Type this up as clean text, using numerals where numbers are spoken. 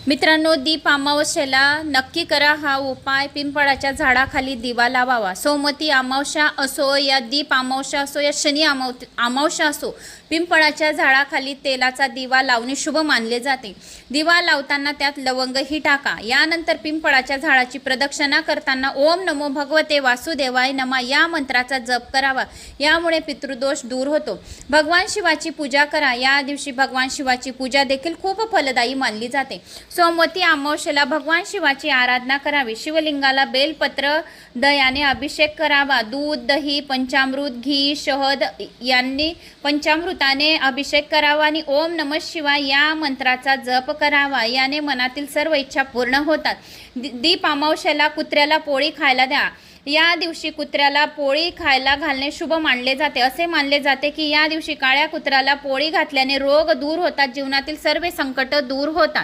मित्रांनो, दीप अमावस्येला नक्की करा हा उपाय. पिंपळाच्या झाडाखाली दिवा लावावा. सोमवती अमावस्या असो या दीप अमावस्या असो या शनी अमावस्या असो, पिंपळाच्या झाडाखाली तेलाचा दिवा लावणे शुभ मानले जाते. दिवा लावताना त्यात लवंगही टाका. यानंतर पिंपळाच्या झाडाची प्रदक्षिणा करताना ओम नमो भगवते वासुदेवाय नमः या मंत्राचा जप करावा. यामुळे पितृदोष दूर होतो. भगवान शिवाची पूजा करा. या दिवशी भगवान शिवाची पूजा देखील खूप फलदायी मानली जाते. सोमवती अमावस्येला भगवान शिवाची आराधना करावी. शिवलिंगाला बेलपत्र दयाने अभिषेक करावा. दूध, दही, पंचामृत, घी, शहद यांनी पंचामृताने अभिषेक करावा आणि ओम नमः शिवाय या मंत्राचा जप करावा. याने मनातील सर्व इच्छा पूर्ण होतात. दीप अमावस्येला कुत्र्याला पोळी खायला द्या. या दिवशी कुत्र्याला पोळी खायला घालणे शुभ मानले जाते. असे मानले जाते की या दिवशी काळ्या कुत्र्याला पोळी घातल्याने रोग दूर होतात, जीवनातील सर्व संकट दूर होतात.